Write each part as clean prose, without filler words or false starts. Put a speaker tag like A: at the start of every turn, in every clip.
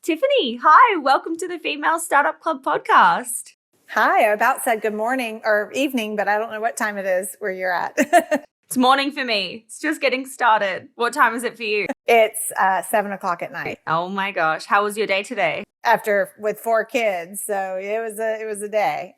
A: Tiffany, hi, welcome to the Female Startup Club podcast.
B: Hi, I about said good morning or evening, but I don't know what time it is where you're at.
A: It's morning for me. It's just getting started. What time is it for you?
B: It's 7:00 at night.
A: Oh my gosh. How was your day today?
B: With 4 kids, so it was a day.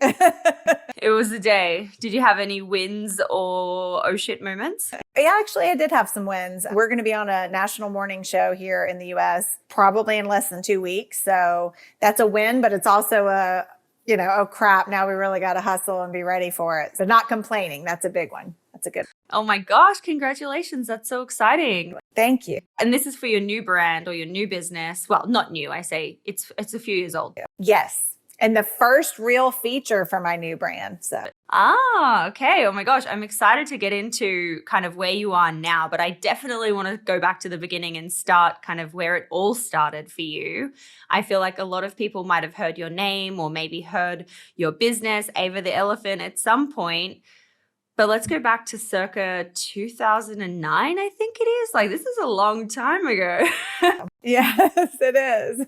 A: It was a day. Did you have any wins or oh shit moments?
B: Yeah, actually, I did have some wins. We're going to be on a national morning show here in the U.S. probably in less than 2 weeks, so that's a win. But it's also oh crap! Now we really got to hustle and be ready for it. So not complaining. That's a big one. That's a good.
A: Oh my gosh, congratulations. That's so exciting.
B: Thank you.
A: And this is for your new brand or your new business. Well, not new, I say. It's a few years old.
B: Yes. And the first real feature for my new brand. So.
A: Okay. Oh my gosh. I'm excited to get into kind of where you are now, but I definitely want to go back to the beginning and start kind of where it all started for you. I feel like a lot of people might have heard your name or maybe heard your business, Ava the Elephant, at some point. But let's go back to circa 2009, I think it is. Like, this is a long time ago.
B: Yes, it is.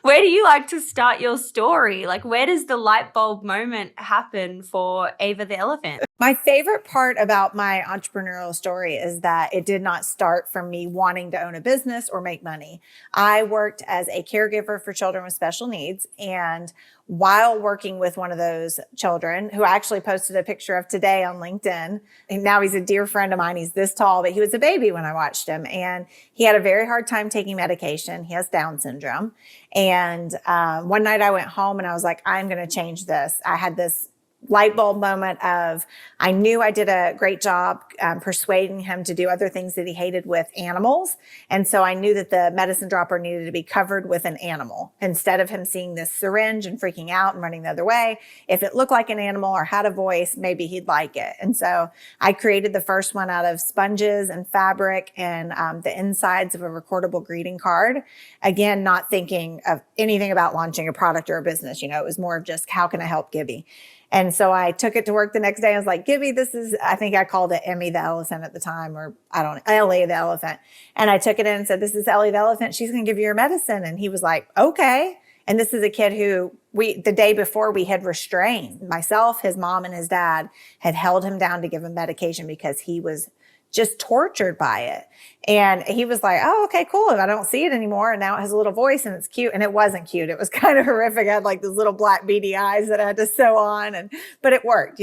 A: Where do you like to start your story? Like, where does the light bulb moment happen for Ava the Elephant?
B: My favorite part about my entrepreneurial story is that it did not start from me wanting to own a business or make money. I worked as a caregiver for children with special needs. And while working with one of those children, who I actually posted a picture of today on LinkedIn, and now he's a dear friend of mine. He's this tall, but he was a baby when I watched him. And he had a very hard time taking medication. He has Down syndrome. And one night I went home and I was like, I'm going to change this. I had this light bulb moment of, I knew I did a great job persuading him to do other things that he hated with animals. And so I knew that the medicine dropper needed to be covered with an animal instead of him seeing this syringe and freaking out and running the other way. If it looked like an animal or had a voice, maybe he'd like it. And so I created the first one out of sponges and fabric and the insides of a recordable greeting card. Again, not thinking of anything about launching a product or a business. It was more of just, how can I help Gibby? And so I took it to work the next day. I was like, Gibby, I think I called it Emmy the Elephant at the time, or I don't know, Ellie the Elephant. And I took it in and said, this is Ellie the Elephant. She's going to give you your medicine. And he was like, okay. And this is a kid who the day before we had restrained myself, his mom and his dad had held him down to give him medication because he was just tortured by it. And he was like, oh, okay, cool. If I don't see it anymore, and now it has a little voice and it's cute. And it wasn't cute. It was kind of horrific. I had like these little black beady eyes that I had to sew on, but it worked,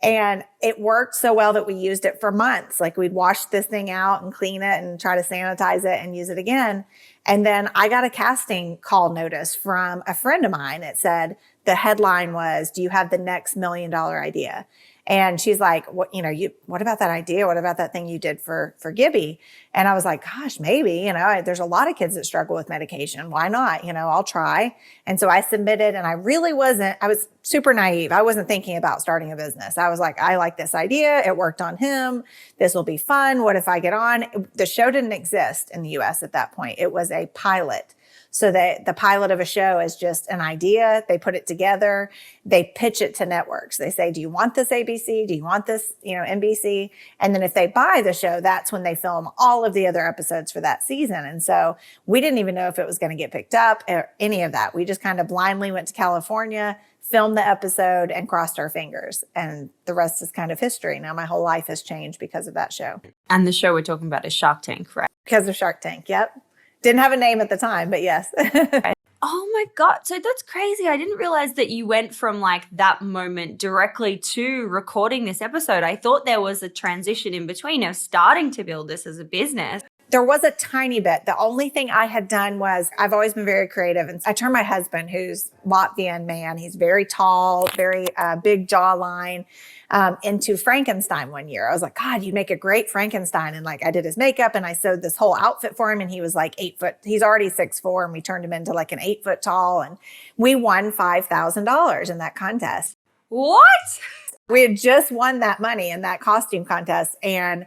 B: and it worked so well that we used it for months. Like, we'd wash this thing out and clean it and try to sanitize it and use it again. And then I got a casting call notice from a friend of mine. It said, the headline was, do you have the next $1 million idea? And she's like, what about that idea? What about that thing you did for Gibby? And I was like, gosh, maybe, there's a lot of kids that struggle with medication. Why not? I'll try. And so I submitted, and I was super naive. I wasn't thinking about starting a business. I was like, I like this idea. It worked on him. This will be fun. What if I get on? The show didn't exist in the US at that point. It was a pilot. So the pilot of a show is just an idea. They put it together. They pitch it to networks. They say, do you want this ABC? Do you want this, NBC? And then if they buy the show, that's when they film all of the other episodes for that season. And so we didn't even know if it was going to get picked up or any of that. We just kind of blindly went to California, filmed the episode, and crossed our fingers. And the rest is kind of history. Now my whole life has changed because of that show.
A: And the show we're talking about is Shark Tank, right?
B: Because of Shark Tank. Yep. Didn't have a name at the time, but yes.
A: Oh my God. So that's crazy. I didn't realize that you went from like that moment directly to recording this episode. I thought there was a transition in between of starting to build this as a business.
B: There was a tiny bit. The only thing I had done was, I've always been very creative. And I turned my husband, who's Latvian man, he's very tall, very big jawline, into Frankenstein one year. I was like, God, you'd make a great Frankenstein. And like, I did his makeup and I sewed this whole outfit for him. And he was like 8 foot. He's already 6'4", and we turned him into like an 8 foot tall. And we won $5,000 in that contest.
A: What?
B: We had just won that money in that costume contest. And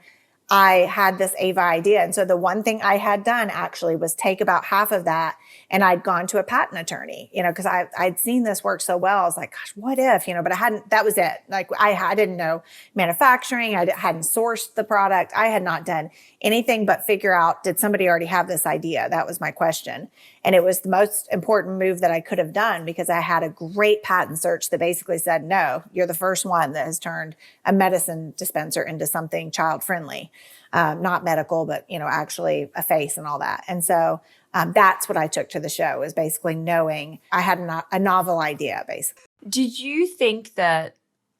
B: I had this Ava idea. And so the one thing I had done actually was take about half of that, and I'd gone to a patent attorney, because I'd seen this work so well. I was like, gosh, what if, but I hadn't, that was it. Like I didn't know manufacturing. I hadn't sourced the product. I had not done anything but figure out, did somebody already have this idea? That was my question. And it was the most important move that I could have done, because I had a great patent search that basically said, no, you're the first one that has turned a medicine dispenser into something child friendly, not medical, but, actually a face and all that. And so that's what I took to the show, is basically knowing I had a novel idea, basically.
A: Did you think that,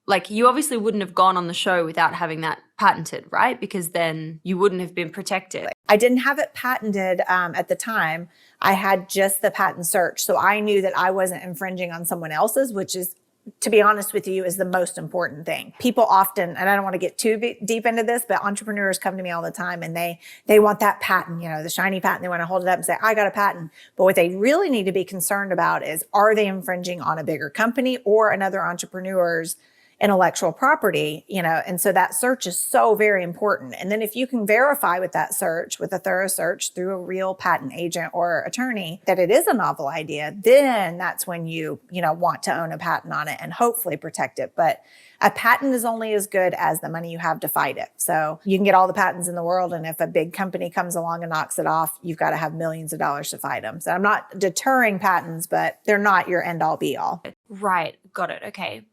A: like, you obviously wouldn't have gone on the show without having that patented, right? Because then you wouldn't have been protected.
B: I didn't have it patented at the time. I had just the patent search. So I knew that I wasn't infringing on someone else's, which is, to be honest with you, is the most important thing. People often, and I don't want to get too deep into this, but entrepreneurs come to me all the time and they want that patent, the shiny patent. They want to hold it up and say, I got a patent. But what they really need to be concerned about is, are they infringing on a bigger company or another entrepreneur's intellectual property, and so that search is so very important. And then if you can verify with that search, with a thorough search through a real patent agent or attorney, that it is a novel idea, then that's when you want to own a patent on it and hopefully protect it. But a patent is only as good as the money you have to fight it. So you can get all the patents in the world, and if a big company comes along and knocks it off, you've got to have millions of dollars to fight them. So I'm not deterring patents, but they're not your end all be all.
A: Right. Got it. Okay.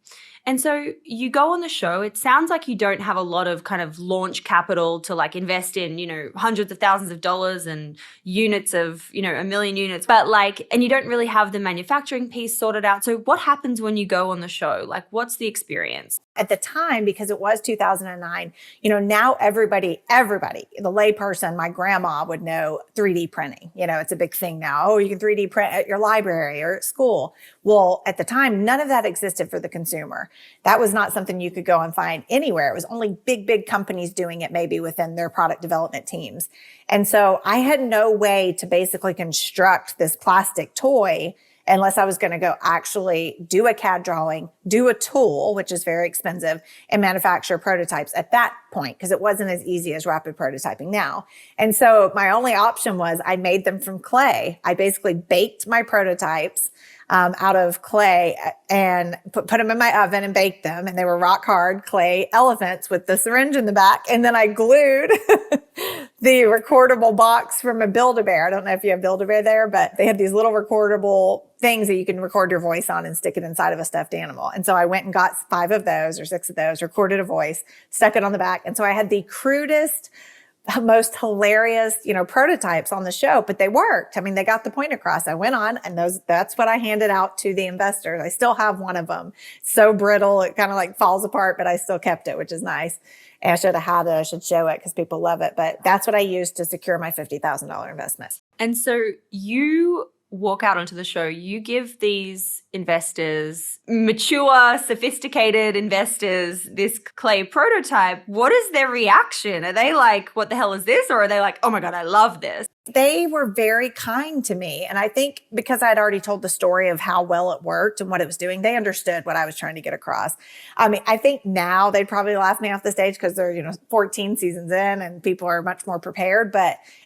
A: And so you go on the show. It sounds like you don't have a lot of kind of launch capital to like invest in, hundreds of thousands of dollars and units of, 1 million units, but and you don't really have the manufacturing piece sorted out. So what happens when you go on the show? Like, what's the experience?
B: At the time, because it was 2009, now everybody, the layperson, my grandma would know 3D printing. It's a big thing now. Oh, you can 3D print at your library or at school. Well, at the time, none of that existed for the consumer. That was not something you could go and find anywhere. It was only big companies doing it, maybe within their product development teams. And so I had no way to basically construct this plastic toy unless I was going to go actually do a CAD drawing, do a tool, which is very expensive, and manufacture prototypes at that point, because it wasn't as easy as rapid prototyping now. And so my only option was I made them from clay. I basically baked my prototypes out of clay and put them in my oven and baked them. And they were rock hard clay elephants with the syringe in the back. And then I glued the recordable box from a Build-A-Bear. I don't know if you have Build-A-Bear there, but they had these little recordable things that you can record your voice on and stick it inside of a stuffed animal. And so I went and got 5 of those or 6 of those, recorded a voice, stuck it on the back. And so I had the crudest, most hilarious, prototypes on the show, but they worked. I mean, they got the point across. I went on, and that's what I handed out to the investors. I still have one of them. So brittle, it kind of like falls apart, but I still kept it, which is nice. And I should have had it. I should show it because people love it. But that's what I used to secure my $50,000 investment.
A: And so you walk out onto the show, you give these investors, mature, sophisticated investors, this clay prototype. What is their reaction? Are they like, what the hell is this? Or are they like, oh my God, I love this?
B: They were very kind to me. And I think because I'd already told the story of how well it worked and what it was doing, they understood what I was trying to get across. I mean, I think now they'd probably laugh me off the stage because they're, 14 seasons in and people are much more prepared,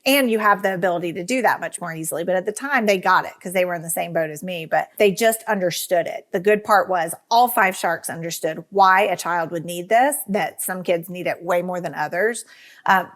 B: and you have the ability to do that much more easily. But at the time they got it because they were in the same boat as me, but they just understood it. The good part was all 5 sharks understood why a child would need this, that some kids need it way more than others.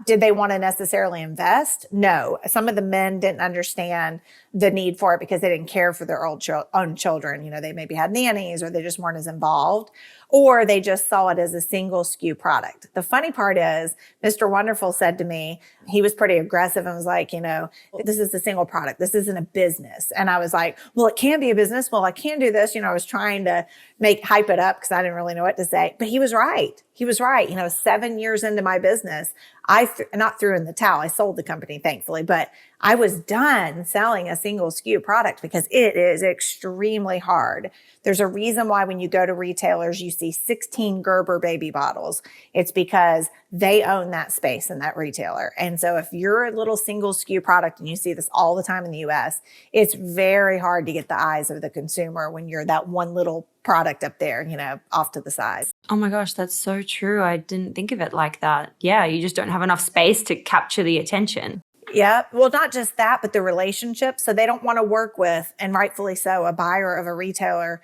B: Did they want to necessarily invest? No. Some of the men didn't understand the need for it because they didn't care for their own children. They maybe had nannies, or they just weren't as involved, or they just saw it as a single SKU product. The funny part is Mr. Wonderful said to me, he was pretty aggressive and was like, this is a single product. This isn't a business. And I was like, well, it can be a business. Well, I can do this. I was trying to hype it up because I didn't really know what to say, but he was right. He was right. 7 years into my business, I not threw in the towel. I sold the company, thankfully, but I was done selling a single SKU product because it is extremely hard. There's a reason why when you go to retailers, you see 16 Gerber baby bottles. It's because they own that space in that retailer. And so if you're a little single SKU product, and you see this all the time in the US, it's very hard to get the eyes of the consumer when you're that one little product up there, off to the side.
A: Oh my gosh, that's so true. I didn't think of it like that. Yeah, you just don't have enough space to capture the attention.
B: Yeah. Well, not just that, but the relationship. So they don't want to work with, and rightfully so, a buyer of a retailer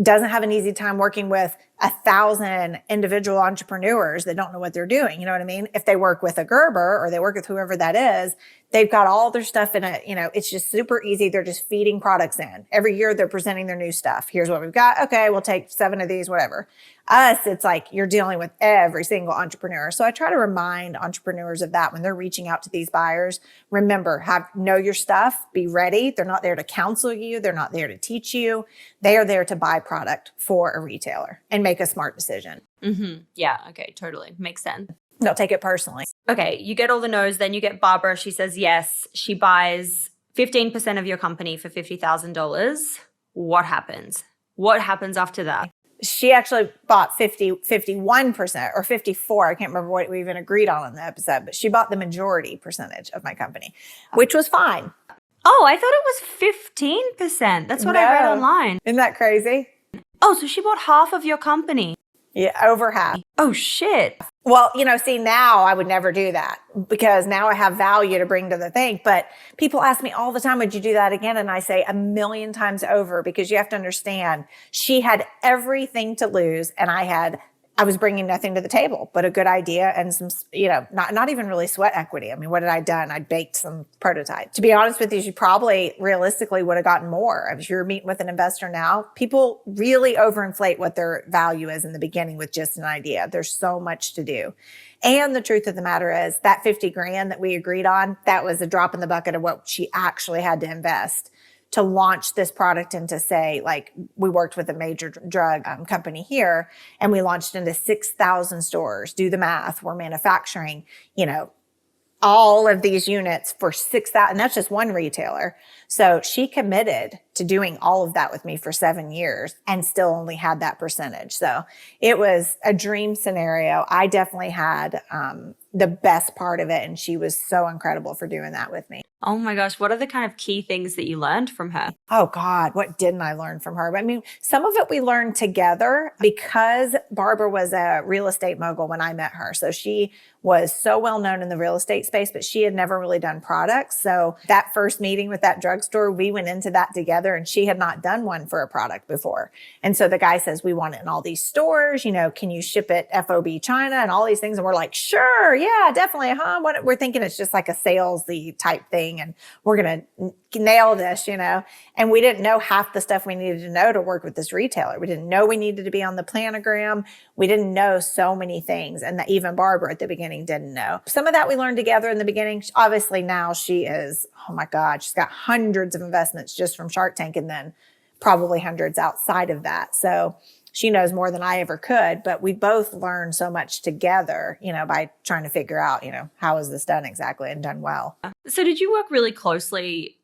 B: doesn't have an easy time working with 1,000 individual entrepreneurs that don't know what they're doing. You know what I mean? If they work with a Gerber or they work with whoever that is, they've got all their stuff in it. It's just super easy. They're just feeding products in. Every year they're presenting their new stuff. Here's what we've got. Okay, we'll take 7 of these, whatever. Us, it's like you're dealing with every single entrepreneur. So I try to remind entrepreneurs of that when they're reaching out to these buyers. Remember, know your stuff, be ready. They're not there to counsel you. They're not there to teach you. They are there to buy product for a retailer and make a smart decision.
A: Mm-hmm. Yeah. Okay. Totally. Makes sense.
B: Don't take it personally.
A: Okay. You get all the no's. Then you get Barbara. She says yes. She buys 15% of your company for $50,000. What happens? What happens after that?
B: She actually bought 51% or 54. I can't remember what we even agreed on in the episode, but she bought the majority percentage of my company, which was fine.
A: Oh, I thought it was 15%. That's what I read online.
B: Isn't that crazy?
A: Oh, so she bought half of your company.
B: Yeah, over half.
A: Oh, shit.
B: Well, see, now I would never do that because now I have value to bring to the thing. But people ask me all the time, would you do that again? And I say 1,000,000 times over, because you have to understand she had everything to lose and I was bringing nothing to the table but a good idea and some, not even really sweat equity. I mean, what had I done? I'd baked some prototype. To be honest with you, she probably realistically would have gotten more. If you're meeting with an investor now, people really overinflate what their value is in the beginning with just an idea. There's so much to do. And the truth of the matter is that 50 grand that we agreed on, that was a drop in the bucket of what she actually had to invest to launch this product into, say, like we worked with a major drug company here and we launched into 6,000 stores. Do the math. We're manufacturing, all of these units for 6,000, and that's just one retailer. So she committed to doing all of that with me for 7 years and still only had that percentage. So it was a dream scenario. I definitely had the best part of it, and she was so incredible for doing that with me.
A: Oh my gosh, what are the kind of key things that you learned from her?
B: Oh God, what didn't I learn from her? I mean, some of it we learned together because Barbara was a real estate mogul when I met her. So she was so well known in the real estate space, but she had never really done products. So that first meeting with that drugstore, we went into that together and she had not done one for a product before. And so the guy says, we want it in all these stores, can you ship it FOB China and all these things? And we're like, sure, yeah, definitely. We're thinking it's just like a salesy type thing and we're going to nail this, and we didn't know half the stuff we needed to know to work with this retailer. We didn't know we needed to be on the planogram. We didn't know so many things. And that even Barbara at the beginning didn't know. Some of that we learned together in the beginning. Obviously now she is, oh my God, she's got hundreds of investments just from Shark Tank and then probably hundreds outside of that. So she knows more than I ever could, but we both learned so much together, by trying to figure out, how is this done exactly and done well.
A: So did you work really closely,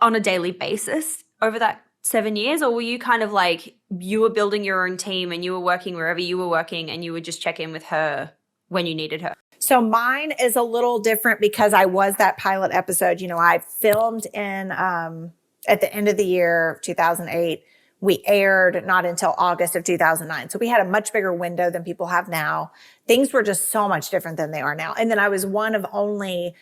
A: on a daily basis over that 7 years? Or were you kind of like, you were building your own team and you were working wherever you were working and you would just check in with her when you needed her?
B: So mine is a little different because I was that pilot episode. I filmed in, at the end of the year, 2008. We aired not until August of 2009. So we had a much bigger window than people have now. Things were just so much different than they are now. And then I was one of only,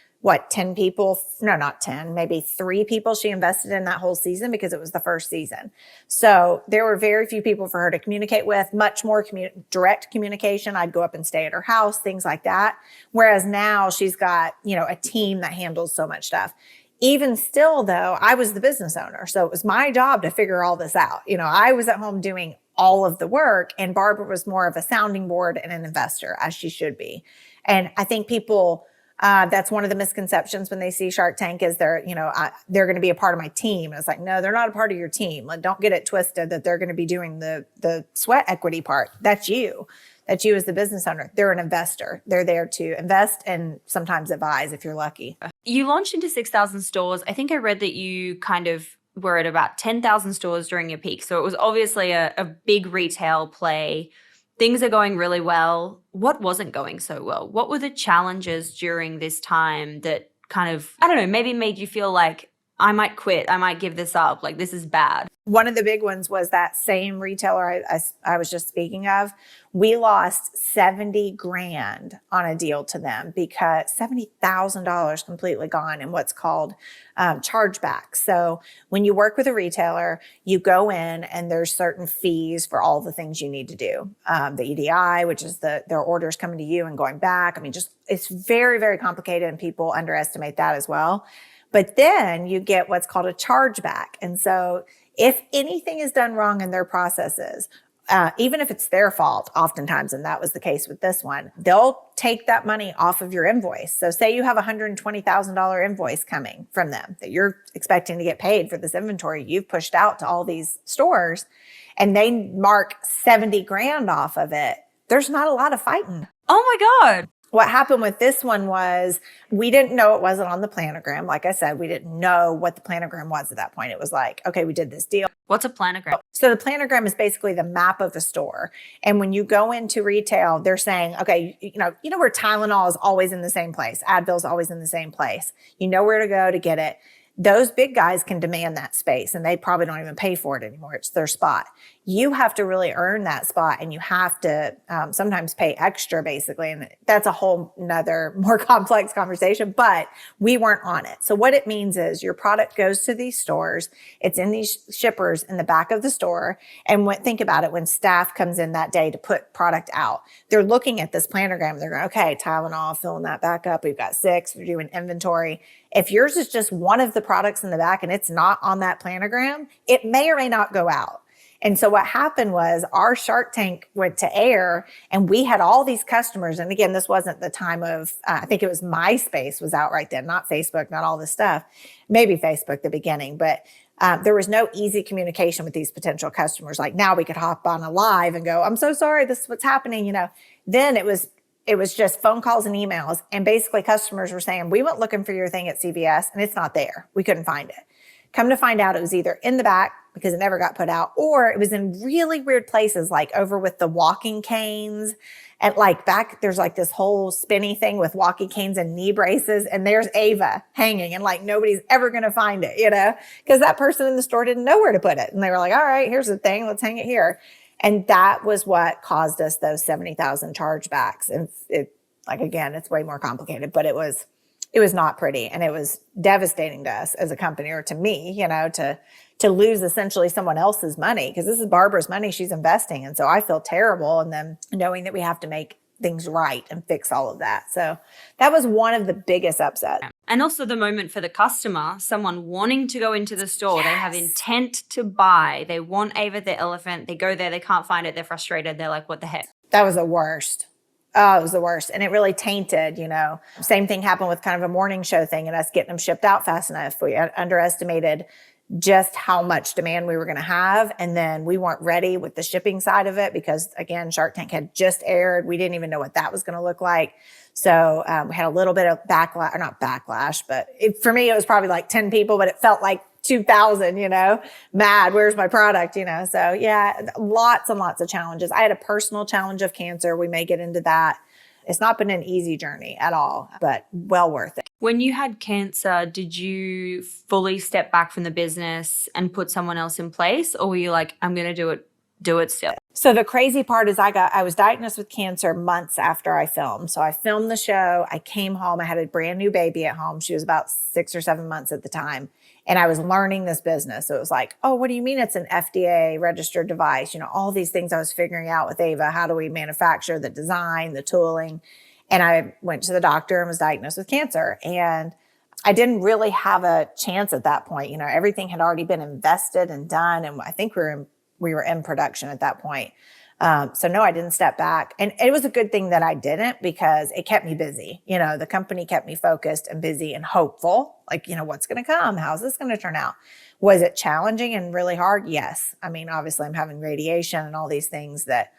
B: 10 people? No, not 10, maybe 3 people she invested in that whole season because it was the first season. So there were very few people for her to communicate with, much more direct communication. I'd go up and stay at her house, things like that. Whereas now she's got, a team that handles so much stuff. Even still, though, I was the business owner. So it was my job to figure all this out. I was at home doing all of the work and Barbara was more of a sounding board and an investor, as she should be. And I think people, that's one of the misconceptions when they see Shark Tank is they're going to be a part of my team. And it's like, no, they're not a part of your team. Like, don't get it twisted that they're going to be doing the sweat equity part. That's you. That's you as the business owner. They're an investor. They're there to invest and sometimes advise if you're lucky.
A: You launched into 6,000 stores. I think I read that you kind of were at about 10,000 stores during your peak. So it was obviously a big retail play. Things are going really well. What wasn't going so well? What were the challenges during this time that kind of, I don't know, maybe made you feel like I might quit, I might give this up, like this is bad?
B: One of the big ones was that same retailer I was just speaking of. We lost 70 grand on a deal to them because $70,000 completely gone in what's called chargebacks. So when you work with a retailer, you go in and there's certain fees for all the things you need to do. The EDI, which is their orders coming to you and going back. I mean, just it's very, very complicated and people underestimate that as well. But then you get what's called a chargeback. And so if anything is done wrong in their processes, even if it's their fault, oftentimes, and that was the case with this one, they'll take that money off of your invoice. So say you have a $120,000 invoice coming from them that you're expecting to get paid for this inventory you've pushed out to all these stores, and they mark 70 grand off of it. There's not a lot of fighting.
A: Oh my God.
B: What happened with this one was we didn't know it wasn't on the planogram. Like I said, we didn't know what the planogram was at that point. It was like, okay, we did this deal.
A: What's a planogram?
B: So the planogram is basically the map of the store. And when you go into retail, they're saying, okay, you know where Tylenol is always in the same place. Advil is always in the same place. You know where to go to get it. Those big guys can demand that space and they probably don't even pay for it anymore. It's their spot. You have to really earn that spot and you have to sometimes pay extra basically. And that's a whole nother more complex conversation, but we weren't on it. So what it means is your product goes to these stores. It's in these shippers in the back of the store. And think about it, when staff comes in that day to put product out, they're looking at this planogram. They're going, okay, Tylenol, filling that back up. We've got 6, we're doing inventory. If yours is just one of the products in the back and it's not on that planogram, it may or may not go out. And so what happened was our Shark Tank went to air and we had all these customers. And again, this wasn't the time of, I think it was MySpace was out right then, not Facebook, not all this stuff, maybe Facebook at the beginning, but there was no easy communication with these potential customers. Like now we could hop on a live and go, I'm so sorry, this is what's happening. Then it was just phone calls and emails. And basically customers were saying, we went looking for your thing at CVS and it's not there. We couldn't find it. Come to find out it was either in the back because it never got put out, or it was in really weird places, like over with the walking canes and like back, there's like this whole spinny thing with walking canes and knee braces. And there's Ava hanging and like nobody's ever going to find it, because that person in the store didn't know where to put it. And they were like, all right, here's the thing. Let's hang it here. And that was what caused us those 70,000 chargebacks. And again, it's way more complicated, but it was not pretty. And it was devastating to us as a company, or to me, to lose essentially someone else's money, because this is Barbara's money she's investing. And so I feel terrible. And then knowing that we have to make things right and fix all of that. So that was one of the biggest upsets.
A: And also the moment for the customer, someone wanting to go into the store,
B: Yes.
A: They have intent to buy. They want Ava the elephant. They go there, they can't find it. They're frustrated. They're like, what the heck?
B: That was the worst. Oh, it was the worst. And it really tainted, Same thing happened with kind of a morning show thing and us getting them shipped out fast enough. We underestimated just how much demand we were going to have. And then we weren't ready with the shipping side of it because, again, Shark Tank had just aired. We didn't even know what that was going to look like. So we had a little bit of backlash, or not backlash, but for me, it was probably like 10 people, but it felt like 2,000, mad, where's my product, So yeah, lots and lots of challenges. I had a personal challenge of cancer. We may get into that. It's not been an easy journey at all, but well worth it.
A: When you had cancer, did you fully step back from the business and put someone else in place? Or were you like, I'm going to do it still?
B: So the crazy part is I was diagnosed with cancer months after I filmed. So I filmed the show. I came home. I had a brand new baby at home. She was about 6 or 7 months at the time. And I was learning this business. So it was like, oh, what do you mean it's an FDA registered device? All these things I was figuring out with Ava. How do we manufacture the design, the tooling? And I went to the doctor and was diagnosed with cancer. And I didn't really have a chance at that point. Everything had already been invested and done. And I think we were in production at that point. So no, I didn't step back. And it was a good thing that I didn't, because it kept me busy. The company kept me focused and busy and hopeful. Like, what's going to come? How's this going to turn out? Was it challenging and really hard? Yes. I mean, obviously I'm having radiation and all these things that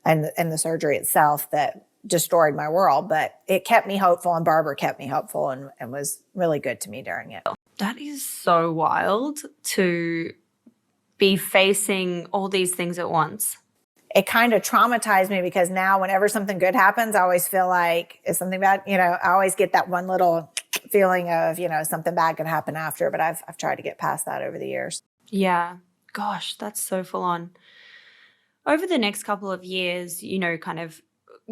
B: and the surgery itself that destroyed my world, but it kept me hopeful, and Barbara kept me hopeful and was really good to me during it.
A: That is so wild to be facing all these things at once.
B: It kind of traumatized me because now whenever something good happens, I always feel like, is something bad? I always get that one little feeling of, something bad could happen after, but I've tried to get past that over the years.
A: Yeah. Gosh, that's so full on. Over the next couple of years, kind of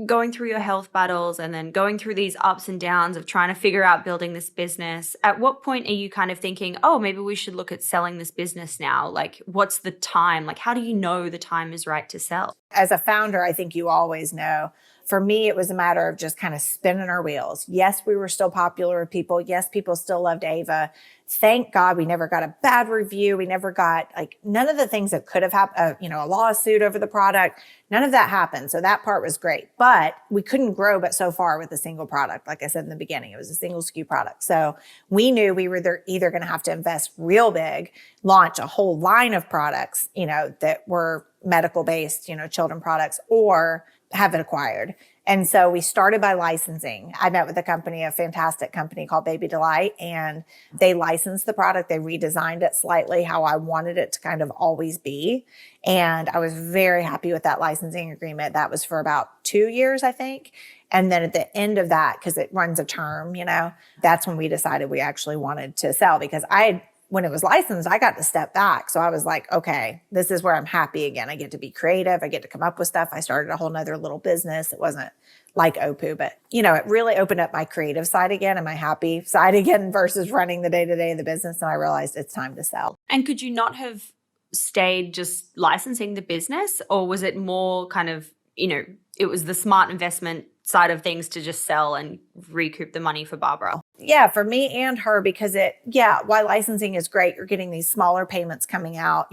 A: going through your health battles and then going through these ups and downs of trying to figure out building this business, at what point are you kind of thinking, oh, maybe we should look at selling this business now? Like, what's the time? Like, how do you know the time is right to sell?
B: As a founder, I think you always know. For me, it was a matter of just kind of spinning our wheels. Yes, we were still popular with people. Yes, people still loved Ava. Thank God we never got a bad review. We never got none of the things that could have happened, a lawsuit over the product. None of that happened. So that part was great, but we couldn't grow but so far with a single product. Like I said in the beginning, it was a single SKU product. So we knew we were either going to have to invest real big, launch a whole line of products, that were medical based, children products, or have it acquired. And so we started by licensing. I met with a fantastic company called Baby Delight, and they licensed the product. They redesigned it slightly how I wanted it to kind of always be. And I was very happy with that licensing agreement. That was for about 2 years, I think. And then at the end of that, because it runs a term, that's when we decided we actually wanted to sell, because when it was licensed, I got to step back. So I was like, okay, this is where I'm happy again. I get to be creative. I get to come up with stuff. I started a whole nother little business. It wasn't like OPU, but it really opened up my creative side again and my happy side again versus running the day-to-day of the business. And I realized it's time to sell.
A: And could you not have stayed just licensing the business, or was it more kind of, it was the smart investment side of things to just sell and recoup the money for Barbara?
B: Yeah, for me and her, because while licensing is great, you're getting these smaller payments coming out,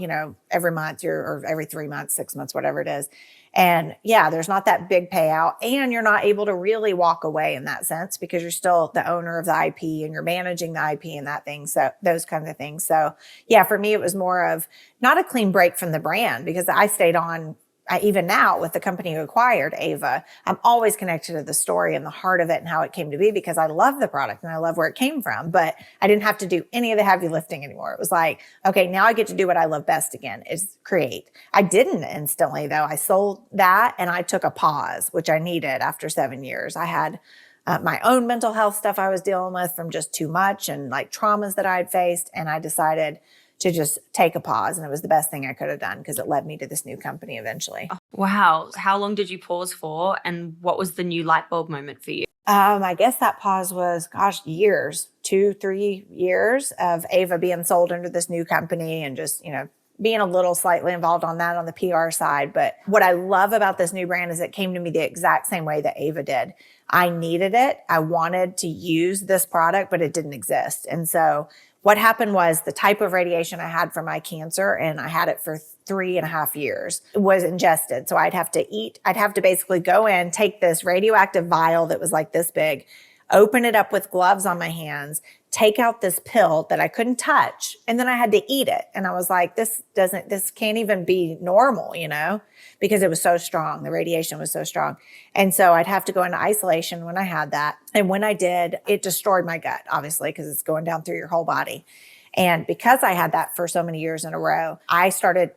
B: every month or every 3 months, 6 months, whatever it is. And yeah, there's not that big payout, and you're not able to really walk away in that sense because you're still the owner of the IP and you're managing the IP and that thing. So those kinds of things. So yeah, for me, it was more of not a clean break from the brand, because I stayed on. Even now with the company who acquired Ava, I'm always connected to the story and the heart of it and how it came to be, because I love the product and I love where it came from, but I didn't have to do any of the heavy lifting anymore. It was like, okay, now I get to do what I love best again, is create. I didn't instantly though. I sold that and I took a pause, which I needed after 7 years. I had my own mental health stuff I was dealing with from just too much and traumas that I had faced. And I decided to just take a pause. And it was the best thing I could have done, because it led me to this new company eventually.
A: Wow. How long did you pause for? And what was the new light bulb moment for you?
B: I guess that pause was, years, 2-3 years of Ava being sold under this new company and just, being a little slightly involved on that on the PR side. But what I love about this new brand is it came to me the exact same way that Ava did. I needed it. I wanted to use this product, but it didn't exist. And so what happened was the type of radiation I had for my cancer, and I had it for 3.5 years, was ingested. So I'd have to basically go in, take this radioactive vial that was like this big, open it up with gloves on my hands, take out this pill that I couldn't touch, and then I had to eat it. And I was like, this can't even be normal, because it was so strong. The radiation was so strong. And so I'd have to go into isolation when I had that. And when I did, it destroyed my gut, obviously, because it's going down through your whole body. And because I had that for so many years in a row, I started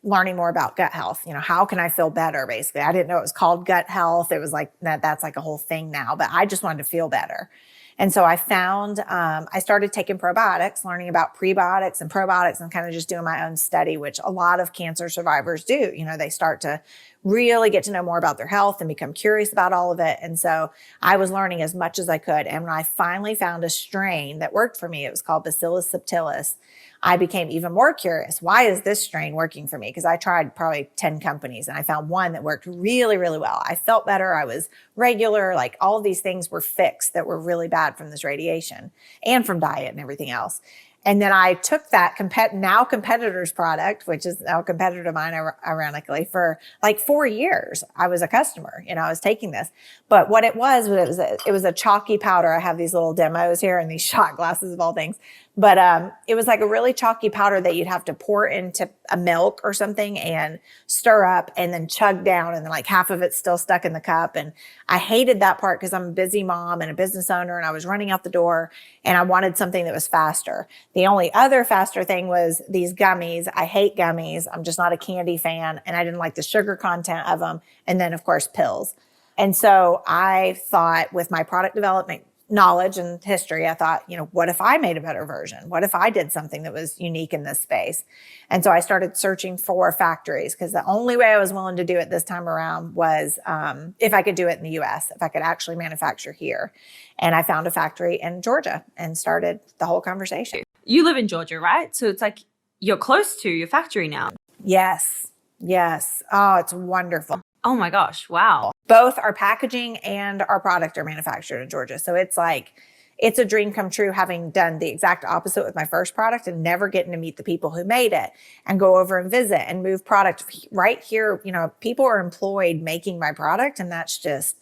B: learning more about gut health. How can I feel better? Basically, I didn't know it was called gut health. It was like that's like a whole thing now, but I just wanted to feel better. And so I found, I started taking probiotics, learning about prebiotics and probiotics, and kind of just doing my own study, which a lot of cancer survivors do. They start to really get to know more about their health and become curious about all of it. And so I was learning as much as I could. And when I finally found a strain that worked for me, it was called Bacillus subtilis. I became even more curious. Why is this strain working for me? Because I tried probably 10 companies and I found one that worked really, really well. I felt better. I was regular. All of these things were fixed that were really bad from this radiation and from diet and everything else. And then I took that competitor's product, which is now a competitor to mine, ironically, for 4 years. I was a customer, I was taking this. But what it was a chalky powder. I have these little demos here and these shot glasses of all things. But it was like a really chalky powder that you'd have to pour into a milk or something and stir up and then chug down, and then like half of it's still stuck in the cup. And I hated that part because I'm a busy mom and a business owner, and I was running out the door and I wanted something that was faster. The only other faster thing was these gummies. I hate gummies. I'm just not a candy fan, and I didn't like the sugar content of them. And then of course pills. And so I thought, with my product development knowledge and history, I thought, what if I made a better version? What if I did something that was unique in this space? And so I started searching for factories, because the only way I was willing to do it this time around was if I could do it in the US, if I could actually manufacture here. And I found a factory in Georgia and started the whole conversation.
A: You live in Georgia, right? So it's like you're close to your factory now.
B: Yes. Oh, it's wonderful.
A: Oh my gosh. Wow.
B: Both our packaging and our product are manufactured in Georgia. So it's a dream come true, having done the exact opposite with my first product and never getting to meet the people who made it and go over and visit and move product right here. People are employed making my product, and that's just,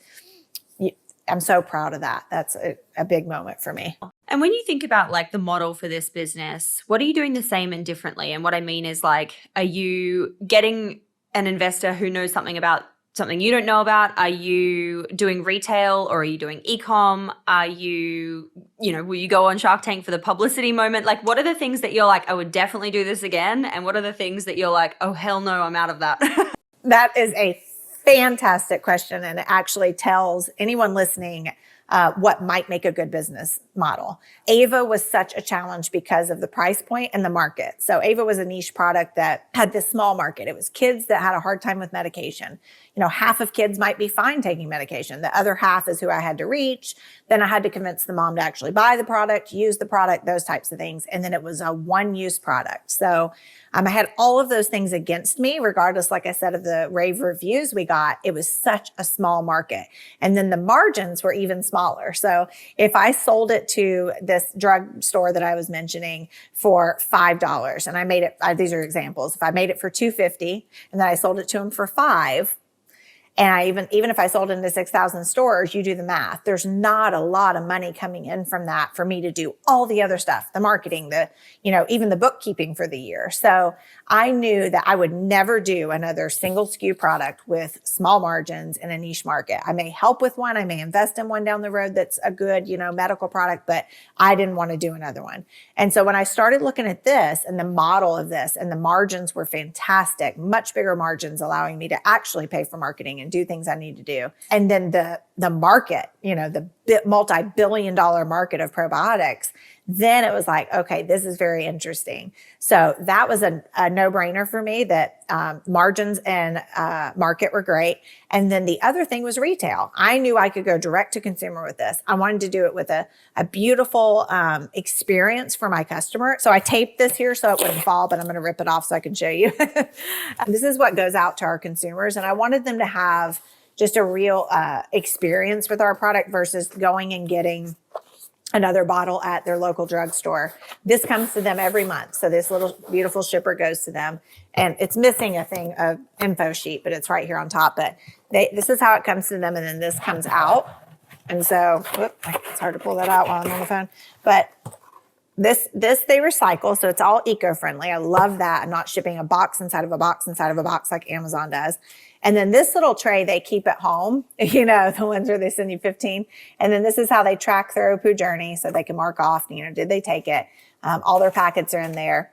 B: I'm so proud of that. That's a big moment for me.
A: And when you think about like the model for this business, what are you doing the same and differently? And what I mean is, like, are you getting an investor who knows something about something you don't know about? Are you doing retail, or are you doing e-com? Are you, will you go on Shark Tank for the publicity moment? Like, what are the things that you're like, I would definitely do this again? And what are the things that you're like, oh, hell no, I'm out of that?
B: That is a fantastic question. And it actually tells anyone listening what might make a good business model. Ava was such a challenge because of the price point and the market. So Ava was a niche product that had this small market. It was kids that had a hard time with medication. Half of kids might be fine taking medication. The other half is who I had to reach. Then I had to convince the mom to actually buy the product, use the product, those types of things. And then it was a one-use product. So I had all of those things against me, regardless, like I said, of the rave reviews we got. It was such a small market. And then the margins were even smaller. So if I sold it to this drug store that I was mentioning for $5, and I made it, these are examples. If I made it for $2.50 and then I sold it to them for $5, and I even if I sold into 6,000 stores, you do the math. There's not a lot of money coming in from that for me to do all the other stuff, the marketing, even the bookkeeping for the year. So I knew that I would never do another single SKU product with small margins in a niche market. I may help with one. I may invest in one down the road that's a good, medical product, but I didn't want to do another one. And so when I started looking at this and the model of this, and the margins were fantastic, much bigger margins, allowing me to actually pay for marketing and do things I need to do. And then the market, the multi-billion-dollar market of probiotics, then it was like, okay, this is very interesting. So that was a no-brainer for me, that margins and market were great. And then the other thing was retail. I knew I could go direct to consumer with this. I wanted to do it with a beautiful experience for my customer. So I taped this here so it wouldn't fall, but I'm going to rip it off so I can show you. This is what goes out to our consumers. And I wanted them to have just a real experience with our product versus going and getting another bottle at their local drugstore. This comes to them every month. So this little beautiful shipper goes to them, and it's missing a info sheet, but it's right here on top. But this is how it comes to them, and then this comes out. And so, it's hard to pull that out while I'm on the phone. But this they recycle, so it's all eco-friendly. I love that. I'm not shipping a box inside of a box inside of a box like Amazon does. And then this little tray they keep at home, the ones where they send you 15. And then this is how they track their OPU journey, so they can mark off, did they take it? All their packets are in there.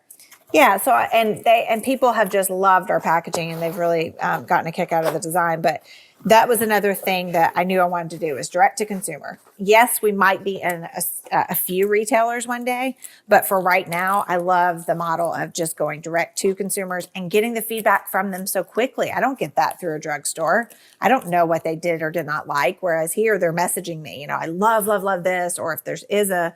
B: Yeah. So, and people have just loved our packaging, and they've really gotten a kick out of the design. But that was another thing that I knew I wanted to do, is direct to consumer. Yes, we might be in a few retailers one day, but for right now, I love the model of just going direct to consumers and getting the feedback from them so quickly. I don't get that through a drugstore. I don't know what they did or did not like. Whereas here, they're messaging me, I love, love, love this. Or if there's a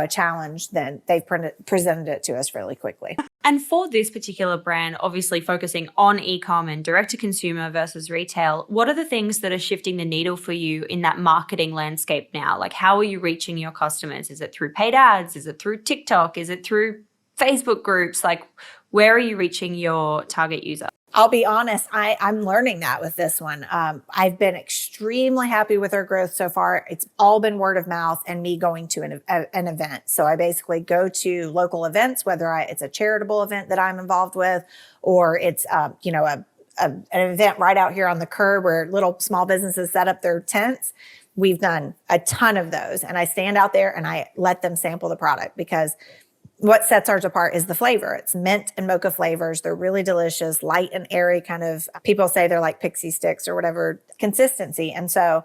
B: challenge, then they've presented it to us really quickly.
A: And for this particular brand, obviously focusing on e-com and direct to consumer versus retail, what are the things that are shifting the needle for you in that marketing landscape now? Like, how are you reaching your customers? Is it through paid ads? Is it through TikTok? Is it through Facebook groups? Like, where are you reaching your target user?
B: I'll be honest, I'm learning that with this one. I've been extremely happy with our growth so far. It's all been word of mouth and me going to an event. So I basically go to local events, whether it's a charitable event that I'm involved with, or it's, an event right out here on the curb where little small businesses set up their tents. We've done a ton of those, and I stand out there and I let them sample the product, because what sets ours apart is the flavor. It's mint and mocha flavors. They're really delicious, light and airy, kind of, people say they're like pixie sticks or whatever consistency. And so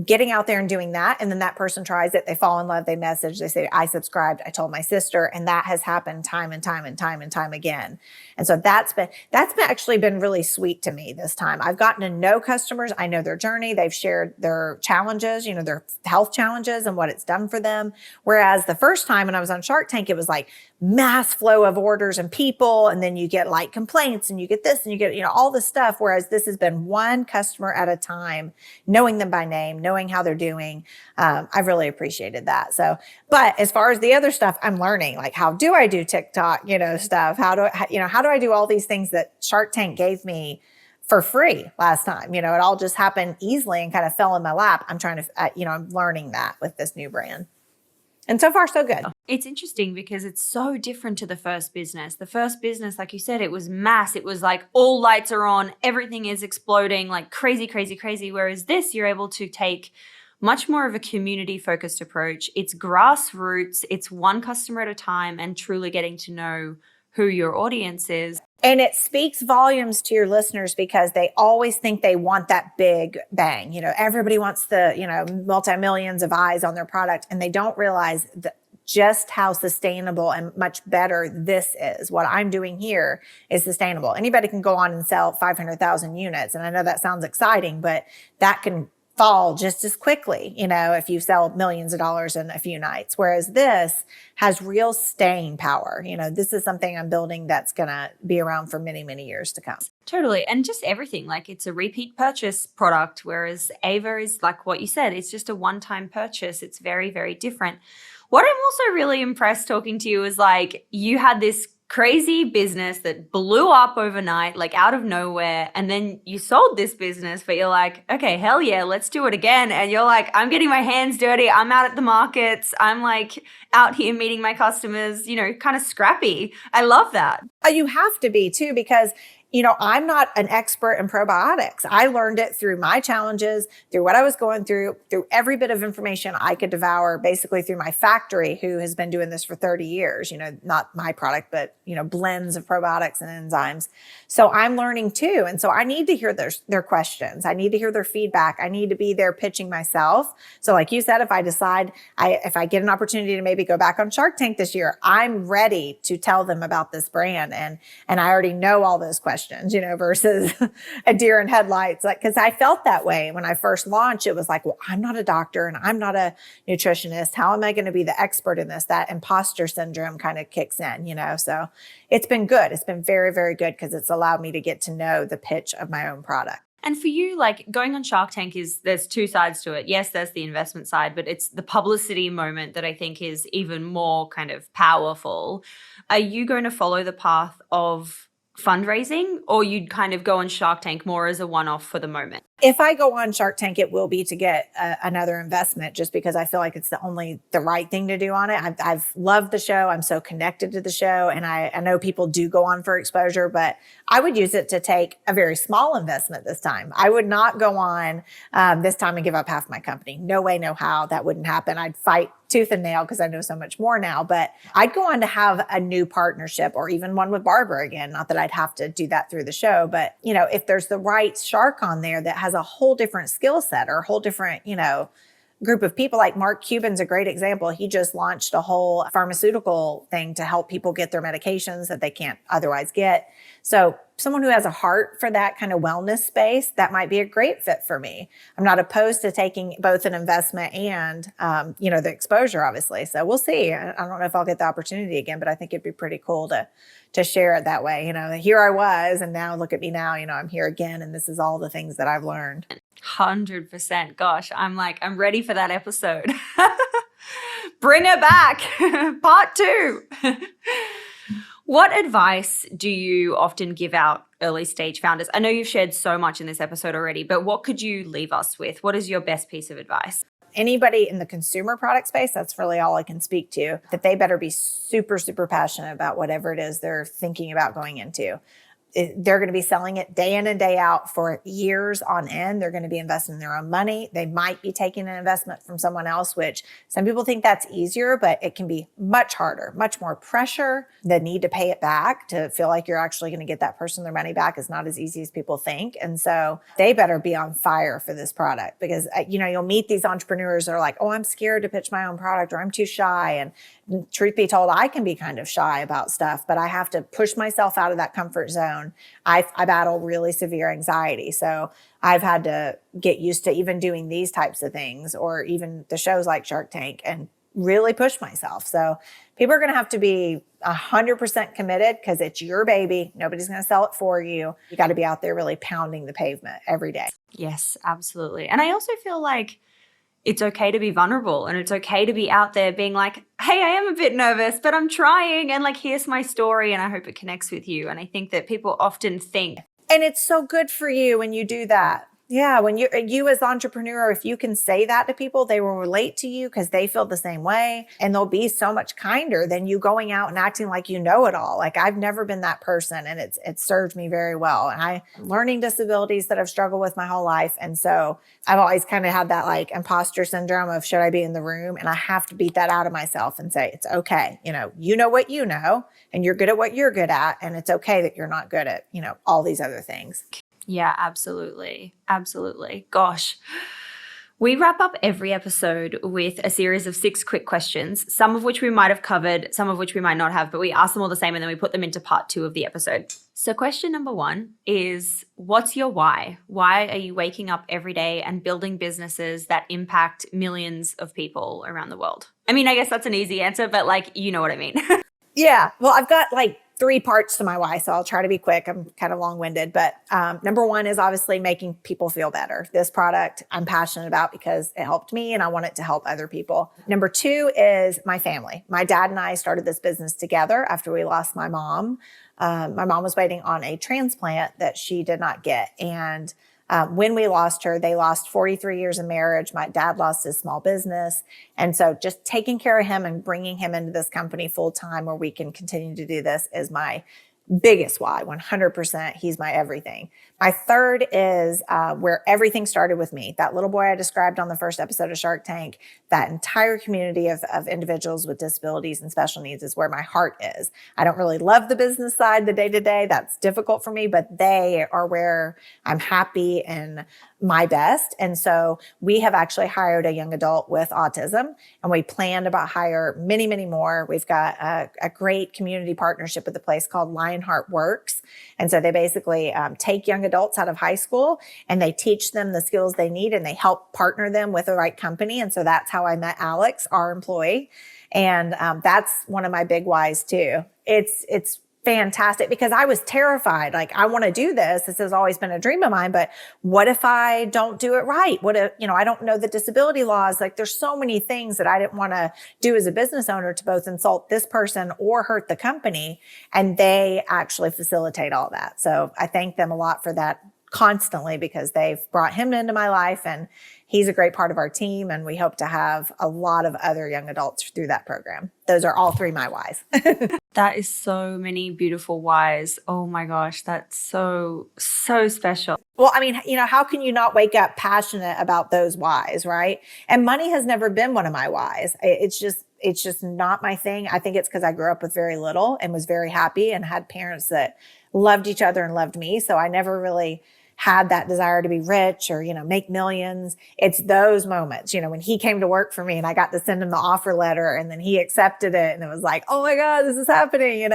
B: getting out there and doing that, and then that person tries it, they fall in love, they message, they say, I subscribed, I told my sister, and that has happened time and time and time and time again. And so that's actually been really sweet to me this time. I've gotten to know customers. I know their journey. They've shared their challenges, their health challenges and what it's done for them. Whereas the first time when I was on Shark Tank, it was like mass flow of orders and people, and then you get like complaints and you get this and you get, all this stuff. Whereas this has been one customer at a time, knowing them by name, knowing how they're doing. I've really appreciated that. So, but as far as the other stuff, I'm learning, like, how do I do TikTok, stuff? How do I do all these things that Shark Tank gave me for free last time? It all just happened easily and kind of fell in my lap. I'm trying to, I'm learning that with this new brand. And so far, so good.
A: It's interesting because it's so different to the first business. The first business, like you said, it was mass. It was like all lights are on, everything is exploding, like crazy, crazy, crazy. Whereas this, you're able to take much more of a community-focused approach. It's grassroots, it's one customer at a time, and truly getting to know who your audience is.
B: And it speaks volumes to your listeners, because they always think they want that big bang. Everybody wants the, multi-millions of eyes on their product, and they don't realize just how sustainable and much better this is. What I'm doing here is sustainable. Anybody can go on and sell 500,000 units. And I know that sounds exciting, but that can fall just as quickly, if you sell millions of dollars in a few nights. Whereas this has real staying power. This is something I'm building that's going to be around for many, many years to come.
A: Totally. And just everything, like, it's a repeat purchase product, whereas Ava is, like what you said, it's just a one-time purchase. It's very, very different. What I'm also really impressed talking to you is, like, you had this crazy business that blew up overnight, like out of nowhere. And then you sold this business, but you're like, okay, hell yeah, let's do it again. And you're like, I'm getting my hands dirty. I'm out at the markets. I'm like out here meeting my customers, kind of scrappy. I love that.
B: You have to be too, because I'm not an expert in probiotics. I learned it through my challenges, through what I was going through every bit of information I could devour, basically through my factory, who has been doing this for 30 years, not my product, but, blends of probiotics and enzymes. So I'm learning too. And so I need to hear their questions. I need to hear their feedback. I need to be there pitching myself. So like you said, if I get an opportunity to maybe go back on Shark Tank this year, I'm ready to tell them about this brand. And I already know all those questions, versus a deer in headlights. Like, cause I felt that way when I first launched. It was like, well, I'm not a doctor and I'm not a nutritionist. How am I going to be the expert in this? That imposter syndrome kind of kicks in, so it's been good. It's been very, very good, because it's allowed me to get to know the pitch of my own product.
A: And for you, like, going on Shark Tank there's two sides to it. Yes, there's the investment side, but it's the publicity moment that I think is even more kind of powerful. Are you going to follow the path of fundraising, or you'd kind of go on Shark Tank more as a one-off for the moment?
B: If I go on Shark Tank, it will be to get another investment, just because I feel like it's the right thing to do on it. I've loved the show. I'm so connected to the show, and I know people do go on for exposure, but I would use it to take a very small investment this time. I would not go on this time and give up half my company. No way, no how. That wouldn't happen. I'd fight tooth and nail, because I know so much more now, but I'd go on to have a new partnership, or even one with Barbara again. Not that I'd have to do that through the show, but if there's the right shark on there that has a whole different skill set, or a whole different, group of people, like Mark Cuban's a great example. He just launched a whole pharmaceutical thing to help people get their medications that they can't otherwise get. So someone who has a heart for that kind of wellness space, that might be a great fit for me. I'm not opposed to taking both an investment and, the exposure, obviously. So we'll see. I don't know if I'll get the opportunity again, but I think it'd be pretty cool to share it that way. Here I was, and now look at me now, I'm here again, and this is all the things that I've learned.
A: 100%. Gosh, I'm ready for that episode. Bring it back. Part 2. What advice do you often give out early stage founders? I know you've shared so much in this episode already, but what could you leave us with? What is your best piece of advice?
B: Anybody in the consumer product space, that's really all I can speak to, that they better be super, super passionate about whatever it is they're thinking about going into. They're going to be selling it day in and day out for years on end. They're going to be investing their own money. They might be taking an investment from someone else, which some people think that's easier, but it can be much harder, much more pressure. The need to pay it back, to feel like you're actually going to get that person their money back, is not as easy as people think. And so they better be on fire for this product, because, you'll meet these entrepreneurs that are like, oh, I'm scared to pitch my own product, or I'm too shy. And truth be told, I can be kind of shy about stuff, but I have to push myself out of that comfort zone. I battle really severe anxiety. So I've had to get used to even doing these types of things, or even the shows like Shark Tank, and really push myself. So people are going to have to be 100% committed, because it's your baby. Nobody's going to sell it for you. You got to be out there really pounding the pavement every day.
A: Yes, absolutely. And I also feel like it's okay to be vulnerable, and it's okay to be out there being like, hey, I am a bit nervous, but I'm trying, and like, here's my story, and I hope it connects with you. And I think that people often think.
B: And it's so good for you when you do that. Yeah, when you as entrepreneur, if you can say that to people, they will relate to you because they feel the same way, and they'll be so much kinder than you going out and acting like you know it all. Like, I've never been that person, and it's served me very well. And I learning disabilities that I've struggled with my whole life, and so I've always kind of had that like imposter syndrome of, should I be in the room? And I have to beat that out of myself and say, it's okay. You know what you know, and you're good at what you're good at, and it's okay that you're not good at all these other things.
A: Yeah, absolutely. Absolutely. Gosh. We wrap up every episode with a series of 6 quick questions, some of which we might have covered, some of which we might not have, but we ask them all the same, and then we put them into part 2 of the episode. So question number 1 is, what's your why? Why are you waking up every day and building businesses that impact millions of people around the world? I mean, I guess that's an easy answer, but like, you know what I mean.
B: Yeah. Well, I've got like 3 parts to my why, so I'll try to be quick. I'm kind of long-winded, but number 1 is obviously making people feel better. This product I'm passionate about because it helped me, and I want it to help other people. Number 2 is my family. My dad and I started this business together after we lost my mom. My mom was waiting on a transplant that she did not get, and when we lost her, they lost 43 years of marriage. My dad lost his small business. And so just taking care of him and bringing him into this company full time where we can continue to do this is my biggest why. 100%. He's my everything. My third is where everything started with me. That little boy I described on the first episode of Shark Tank, that entire community of individuals with disabilities and special needs is where my heart is. I don't really love the business side, the day-to-day. That's difficult for me, but they are where I'm happy and my best. And so we have actually hired a young adult with autism, and we plan to hire many, many more. We've got a great community partnership with a place called Lionheart Works. And so they basically take young adults out of high school, and they teach them the skills they need, and they help partner them with the right company. And so that's how I met Alex, our employee. And that's one of my big whys too. It's fantastic, because I was terrified. Like, I want to do this. This has always been a dream of mine, but what if I don't do it right? What if, I don't know the disability laws? Like, there's so many things that I didn't want to do as a business owner to both insult this person or hurt the company. And they actually facilitate all that. So I thank them a lot for that constantly, because they've brought him into my life, and he's a great part of our team. And we hope to have a lot of other young adults through that program. Those are all 3 my whys.
A: That is so many beautiful whys. Oh my gosh, that's so special.
B: Well, I mean, how can you not wake up passionate about those whys, right? And money has never been one of my whys. It's just not my thing. I think it's because I grew up with very little and was very happy and had parents that loved each other and loved me. So I never really had that desire to be rich or, make millions. It's those moments, when he came to work for me and I got to send him the offer letter, and then he accepted it, and it was like, oh my God, this is happening,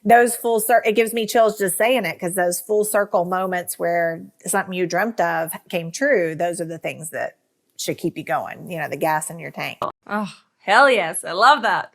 B: those full circle, it gives me chills just saying it, because those full circle moments where something you dreamt of came true, those are the things that should keep you going, the gas in your tank.
A: Oh, hell yes. I love that.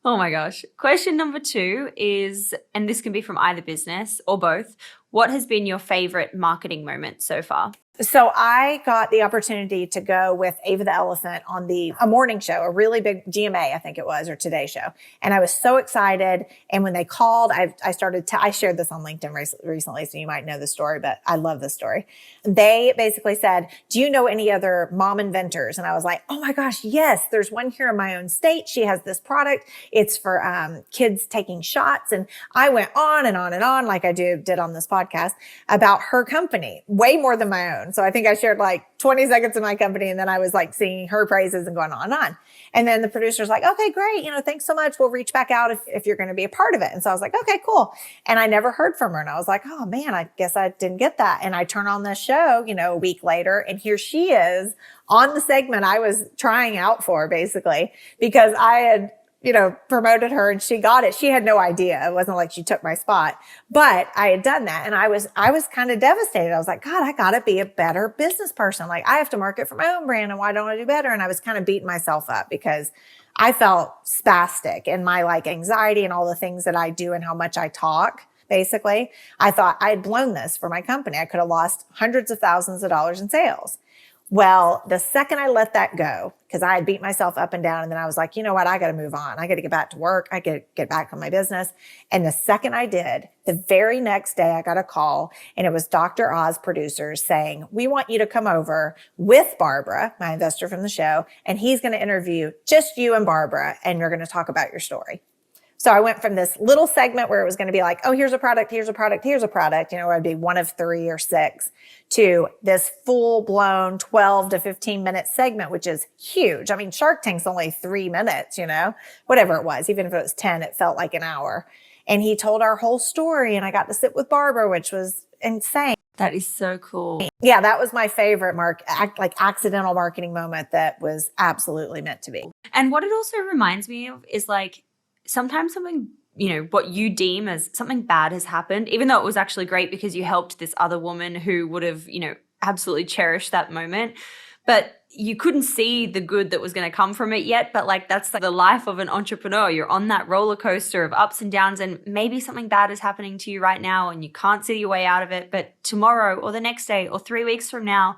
A: Oh my gosh. Question number 2 is, and this can be from either business or both, what has been your favorite marketing moment so far?
B: So I got the opportunity to go with Ava the Elephant on a morning show, a really big GMA, I think it was, or Today Show. And I was so excited. And when they called, I shared this on LinkedIn recently, so you might know the story, but I love this story. They basically said, do you know any other mom inventors? And I was like, oh my gosh, yes, there's one here in my own state. She has this product. It's for kids taking shots. And I went on and on and on, like I did on this podcast, about her company, way more than my own. So I think I shared like 20 seconds of my company, and then I was like singing her praises and going on and on. And then the producer's like, okay, great. Thanks so much. We'll reach back out if you're going to be a part of it. And so I was like, okay, cool. And I never heard from her. And I was like, oh man, I guess I didn't get that. And I turn on this show, a week later, and here she is on the segment I was trying out for, basically, because I had promoted her and she got it. She had no idea. It wasn't like she took my spot, but I had done that. And I was kind of devastated. I was like, God, I gotta be a better business person. Like, I have to market for my own brand, and why don't I do better? And I was kind of beating myself up because I felt spastic in my like anxiety and all the things that I do and how much I talk. Basically, I thought I had blown this for my company. I could have lost hundreds of thousands of dollars in sales. Well, the second I let that go, because I had beat myself up and down, and then I was like, you know what? I got to move on. I got to get back to work. I got to get back on my business. And the second I did, the very next day I got a call, and it was Dr. Oz producers saying, we want you to come over with Barbara, my investor from the show, and he's going to interview just you and Barbara, and you're going to talk about your story. So I went from this little segment where it was going to be like, oh, here's a product, here's a product, here's a product, I'd be one of 3 or 6, to this full blown 12 to 15 minute segment, which is huge. I mean, Shark Tank's only 3 minutes, whatever it was. Even if it was 10, it felt like an hour. And he told our whole story, and I got to sit with Barbara, which was insane.
A: That is so cool.
B: Yeah, that was my favorite accidental marketing moment that was absolutely meant to be.
A: And what it also reminds me of is like, sometimes something, what you deem as something bad has happened, even though it was actually great because you helped this other woman who would have, absolutely cherished that moment. But you couldn't see the good that was going to come from it yet. But like, that's like the life of an entrepreneur. You're on that roller coaster of ups and downs, and maybe something bad is happening to you right now and you can't see your way out of it. But tomorrow or the next day or 3 weeks from now,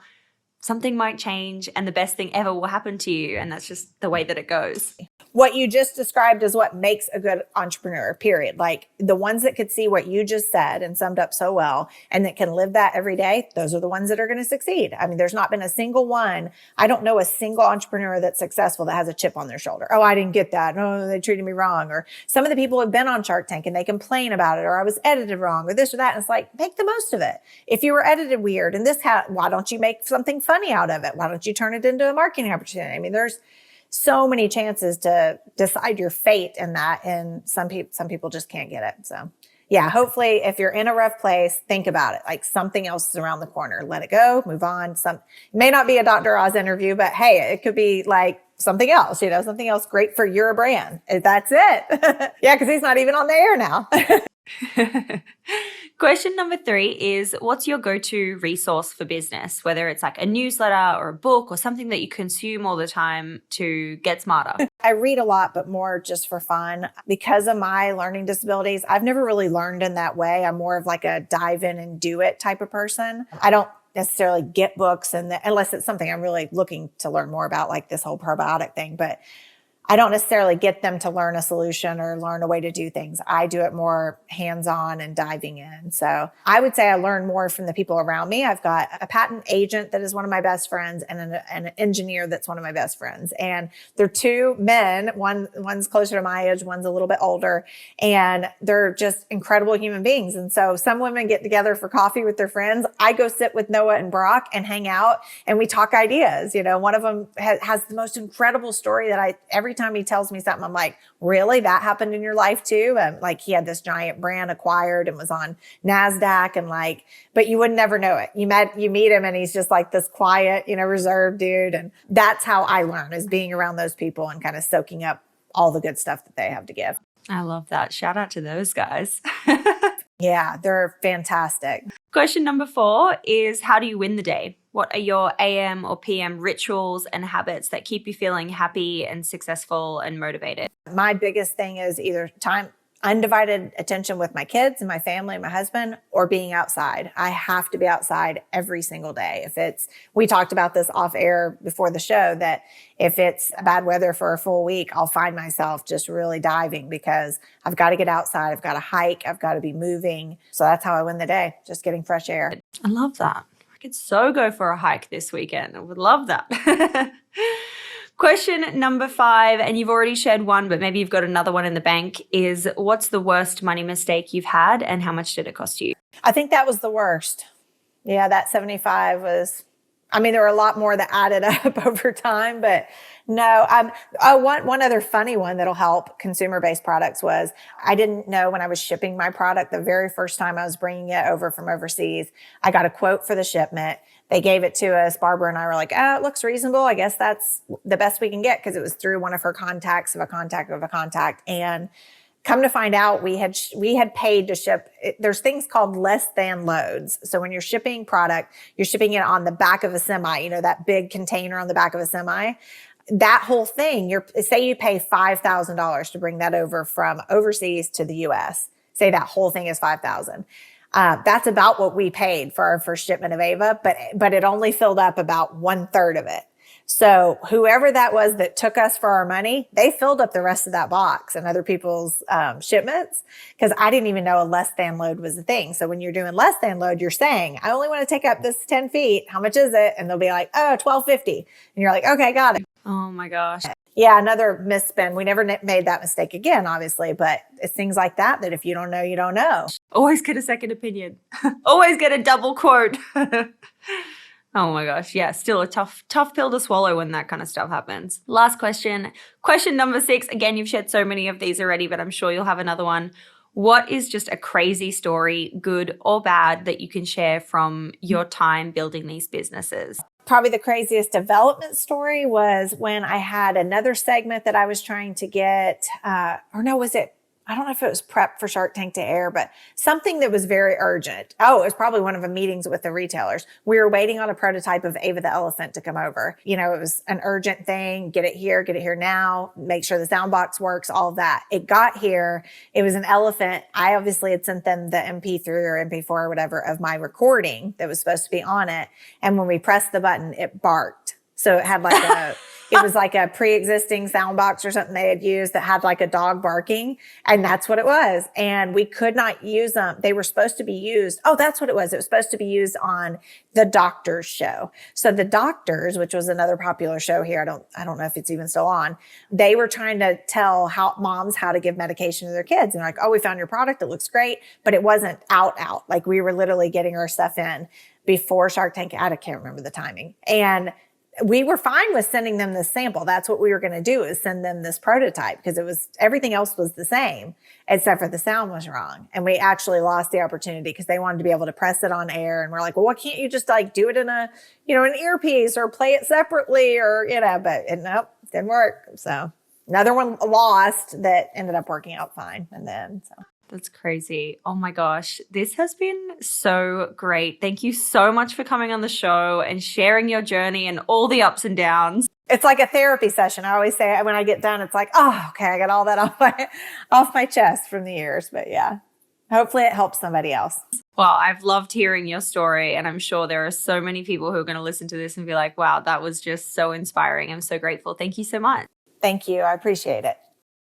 A: something might change and the best thing ever will happen to you. And that's just the way that it goes.
B: What you just described is what makes a good entrepreneur, period. Like, the ones that could see what you just said and summed up so well, and that can live that every day, those are the ones that are going to succeed. I mean, there's not been a single one. I don't know a single entrepreneur that's successful that has a chip on their shoulder. Oh, I didn't get that. Oh, they treated me wrong. Or some of the people have been on Shark Tank and they complain about it, or I was edited wrong, or this or that. And it's like, make the most of it. If you were edited weird and why don't you make something funny out of it? Why don't you turn it into a marketing opportunity? I mean, there's so many chances to decide your fate in that. And some people just can't get it. So yeah, hopefully if you're in a rough place, think about it. Like, something else is around the corner. Let it go, move on. It may not be a Dr. Oz interview, but hey, it could be like something else, something else great for your brand. That's it. Yeah, because he's not even on the air now.
A: Question number 3 is, what's your go-to resource for business? Whether it's like a newsletter or a book or something that you consume all the time to get smarter.
B: I read a lot, but more just for fun. Because of my learning disabilities, I've never really learned in that way. I'm more of like a dive in and do it type of person. I don't necessarily get books unless it's something I'm really looking to learn more about, like this whole probiotic thing. But I don't necessarily get them to learn a solution or learn a way to do things. I do it more hands-on and diving in. So I would say I learn more from the people around me. I've got a patent agent that is one of my best friends, and an engineer that's one of my best friends. And they're 2 men. One's closer to my age, one's a little bit older, and they're just incredible human beings. And so some women get together for coffee with their friends. I go sit with Noah and Brock and hang out, and we talk ideas. One of them has the most incredible story that every time he tells me something, I'm like, really? That happened in your life too? Like, he had this giant brand acquired and was on NASDAQ, and but you would never know it. You meet him and he's just like this quiet, reserved dude. And that's how I learn, is being around those people and kind of soaking up all the good stuff that they have to give.
A: I love that. Shout out to those guys.
B: Yeah, they're fantastic.
A: Question number 4 is, how do you win the day? What are your AM or PM rituals and habits that keep you feeling happy and successful and motivated?
B: My biggest thing is either time. undivided attention with my kids and my family and my husband, or being outside. I have to be outside every single day. We talked about this off air before the show, that if it's bad weather for a full week, I'll find myself just really diving because I've got to get outside. I've got to hike. I've got to be moving. So that's how I win the day, just getting fresh air.
A: I love that. I could so go for a hike this weekend. I would love that. Question number 5, and you've already shared one, but maybe you've got another one in the bank, is what's the worst money mistake you've had and how much did it cost you?
B: I think that was the worst. Yeah, that 75 was, there were a lot more that added up over time, but no. One other funny one that'll help consumer-based products was I didn't know when I was shipping my product, the very first time I was bringing it over from overseas, I got a quote for the shipment. They gave it to us. Barbara and I were like, it looks reasonable. I guess that's the best we can get, because it was through one of her contacts of a contact of a contact. And come to find out, we had paid to ship. There's things called less than loads. So when you're shipping product, you're shipping it on the back of a semi, that big container on the back of a semi. That whole thing, say you pay $5,000 to bring that over from overseas to the US. Say that whole thing is $5,000. That's about what we paid for our first shipment of Ava, but it only filled up about 1/3 of it. So whoever that was that took us for our money, they filled up the rest of that box and other people's shipments, because I didn't even know a less than load was a thing. So when you're doing less than load, you're saying, I only want to take up this 10 feet. How much is it? And they'll be like, $12.50. And you're like, okay, got it.
A: Oh my gosh.
B: Yeah, another misspend. We never made that mistake again, obviously, but it's things like that if you don't know, you don't know.
A: Always get a second opinion. Always get a double quote. Oh my gosh. Yeah, still a tough pill to swallow when that kind of stuff happens. Last question. Question number 6. Again, you've shared so many of these already, but I'm sure you'll have another one. What is just a crazy story, good or bad, that you can share from your time building these businesses?
B: Probably the craziest development story was when I had another segment that I was trying to get, I don't know if it was prep for Shark Tank to air, but something that was very urgent. Oh, it was probably one of the meetings with the retailers. We were waiting on a prototype of Ava the elephant to come over. It was an urgent thing. Get it here now, make sure the sound box works, all of that. It got here. It was an elephant. I obviously had sent them the MP3 or MP4 or whatever of my recording that was supposed to be on it. And when we pressed the button, it barked. So it had it was like a pre-existing sound box or something they had used that had like a dog barking. And that's what it was. And we could not use them. They were supposed to be used. Oh, that's what it was. It was supposed to be used on the Doctors show. So the Doctors, which was another popular show here, I don't know if it's even still on. They were trying to tell moms how to give medication to their kids. And like, oh, we found your product. It looks great. But it wasn't out. Like we were literally getting our stuff in before Shark Tank. I can't remember the timing. And we were fine with sending them this sample. That's what we were going to do, is send them this prototype, because everything else was the same except for the sound was wrong. And we actually lost the opportunity because they wanted to be able to press it on air. And we're like, well, why can't you just do it in an earpiece or play it separately but nope, didn't work. So another one lost that ended up working out fine.
A: That's crazy. Oh my gosh. This has been so great. Thank you so much for coming on the show and sharing your journey and all the ups and downs.
B: It's like a therapy session. I always say when I get done, it's like, oh, okay, I got all that off my chest from the years. But yeah, hopefully it helps somebody else.
A: Well, I've loved hearing your story, and I'm sure there are so many people who are going to listen to this and be like, wow, that was just so inspiring. I'm so grateful. Thank you so much.
B: Thank you. I appreciate it.